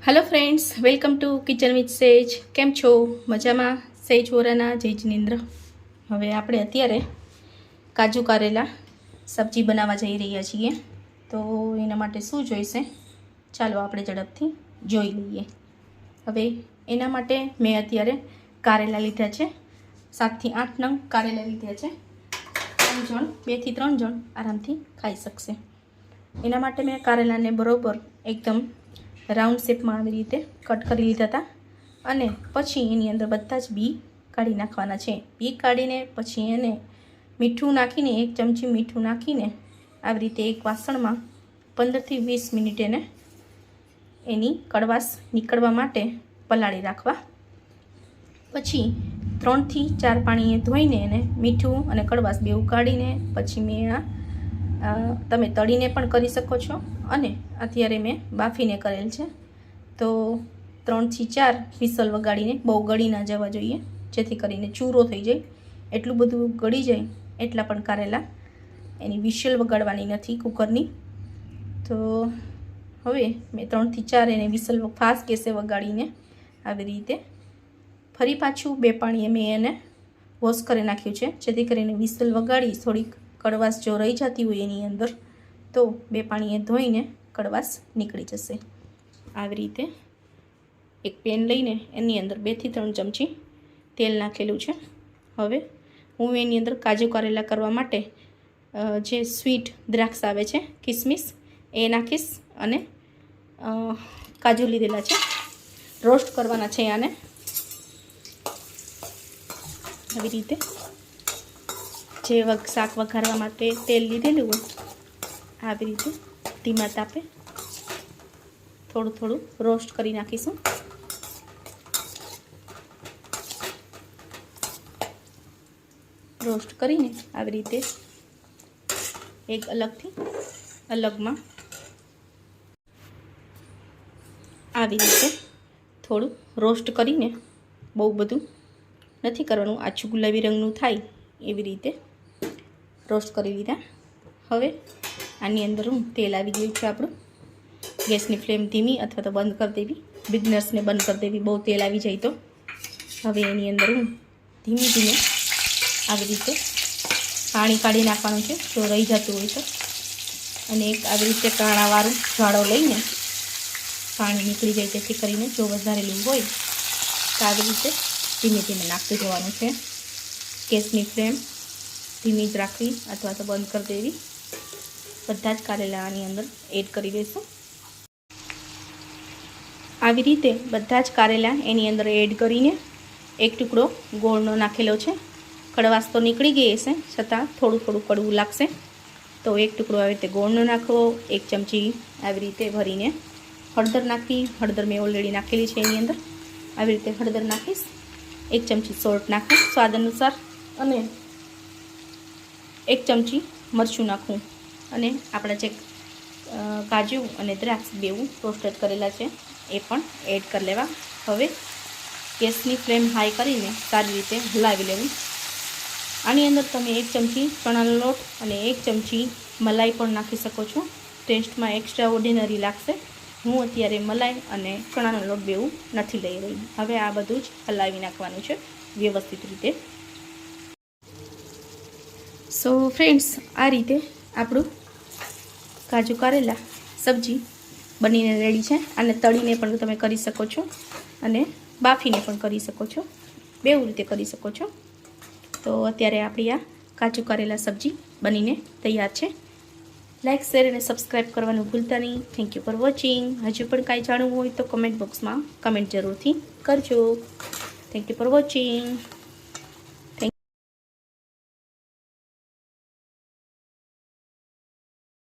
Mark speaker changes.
Speaker 1: Hello friends, welcome to kitchen with Sage. केम छो? मजामा? सेज वोराना जय जिनेन्द्र। हवे आपणे अत्यारे काजू कारेला सब्जी बनावा जई रह्या छीए, तो एना माटे शुं जोईशे चालो आपणे झड़पथी जोई लईए। हवे एना माटे मैं अत्यारे कारेला लीधा छे, 7 થી 8 नंग कारेला लीधा छे। 2 થી 3 जण आरामथी खाई शकशे। एना माटे मैं कारेलाने बरोबर एकदम राउंड शेप में आ रीते कट कर लीधा था अने पछी एनी अंदर बधा ज बी काढ़ी नाखवाना छे। बी काढ़ीने पछी एने मीठुं नाखीने 1 चमची मीठुं नाखीने आ रीते एक वासण में 15 થી 20 मिनिट एने एनी कड़वाश निकळवा माटे पलाળી राखवा। पछी 3 થી 4 पाणीए धोईने एने मीठुं अने कड़वाश बेउ काढीने पछी मैं तमे तळीने पण करी शको छो अने अत्यारे मैं बाफीने करेल छे। तो 3 થી 4 विसल वगाड़ीने बहु गળી ना जवा जोईए, जेथी करीने चूरो थई जाय। एटલું બધું गળી जाय એટલા પણ કારેલા एनी विसल वगाड़वानी नथी कुकरनी। तो हवे मैं 3 થી 4 एने विसल फास्ट गैसे वगाड़ीने આવી રીતે फरी पाछું 2 પાણીએ मैं एने वॉश કરી નાખ્યું છે, જેથી કરીને વિસલ વગાડી થોડીક કડવાશ જો રહી જતી હોય એની અંદર તો 2 પાણીએ ધોઈને કડવાશ નીકળી જશે। આવી રીતે એક પેન લઈને એની અંદર 2 થી 3 ચમચી તેલ નાખેલું છે। હવે હું એની અંદર કાજુ કારેલા કરવા માટે જે સ્વીટ દ્રાક્ષ આવે છે કિસમિસ એ નાખીશ અને કાજુ લીધેલા છે, રોસ્ટ કરવાના છે આને। આવી રીતે જે શાક વઘારવા માટે તેલ લીધેલું હોય આવી રીતે ધીમા તાપે થોડું થોડું રોસ્ટ કરી નાખીશું। રોસ્ટ કરીને આવી રીતે એક અલગથી અલગમાં આવી રીતે થોડું રોસ્ટ કરીને બહુ બધું નથી કરવાનું, આછું ગુલાબી રંગનું થાય એવી રીતે રોસ્ટ કરી લીધા। હવે આની અંદર હું તેલ આવી ગયું છે આપણું, ગેસની ફ્લેમ ધીમી અથવા તો બંધ કરી દેવી, બિગનર્સને બંધ કરી દેવી બહુ તેલ આવી જાય તો। હવે એની અંદર હું ધીમે ધીમે આવી રીતે પાણી કાઢી નાખવાનું છે જો રહી જતું હોય તો, અને એક આવી રીતે કાણાવાળું જાળો લઈને પાણી નીકળી જાય, જેથી કરીને જો વધારેલું હોય તો આવી રીતે ધીમે ધીમે નાખતું જવાનું છે। ગેસની ફ્લેમ ધીમી જ રાખવી અથવા તો બંધ કરી દેવી। બધા જ કારેલા આની અંદર એડ કરી દઈશું। આવી રીતે બધા જ કારેલા એની અંદર એડ કરીને એક ટુકડો ગોળનો નાખેલો છે, કડવાશ તો નીકળી ગઈ હશે છતાં થોડું થોડું કડવું લાગશે તો એક ટુકડો આવી રીતે ગોળનો નાખવો। 1 ચમચી આવી રીતે ભરીને હળદર નાખવી, હળદર મેં ઓલરેડી નાખેલી છે એની અંદર, આવી રીતે હળદર નાખીશ। 1 ચમચી સોલ્ટ નાખું સ્વાદ અનુસાર અને 1 ચમચી મરચું નાખું અને આપણા જે કાજુ અને દ્રાક્ષ બેવું રોસ્ટેડ કરેલા છે એ પણ એડ કરી લેવા। હવે ગેસની ફ્લેમ હાઈ કરીને સારી રીતે હલાવી લેવું। આની અંદર તમે 1 ચમચી ચણાનો લોટ અને 1 ચમચી મલાઈ પણ નાખી શકો છો, ટેસ્ટમાં એક્સ્ટ્રા ઓર્ડિનરી લાગશે। હું અત્યારે મલાઈ અને ચણાનો લોટ બેવું નથી લઈ રહી। હવે આ બધું જ હલાવી નાખવાનું છે વ્યવસ્થિત રીતે। સો ફ્રેન્ડ્સ, આ રીતે આપણું કાજુ કારેલા સબ્જી બનીને રેડી છે। અને તળીને પણ તમે કરી શકો છો અને બાફીને પણ કરી શકો છો, બેવ રીતે કરી શકો છો। તો અત્યારે આપણી આ કાજુ કારેલા સબ્જી બનીને તૈયાર છે। લાઇક, શેર અને સબસ્ક્રાઈબ કરવાનું ભૂલતા નહીં। Thank you for watching. હજુ પણ કાંઈ જાણવું હોય તો કમેન્ટ બોક્સમાં કમેન્ટ જરૂરથી કરજો। Thank you for watching.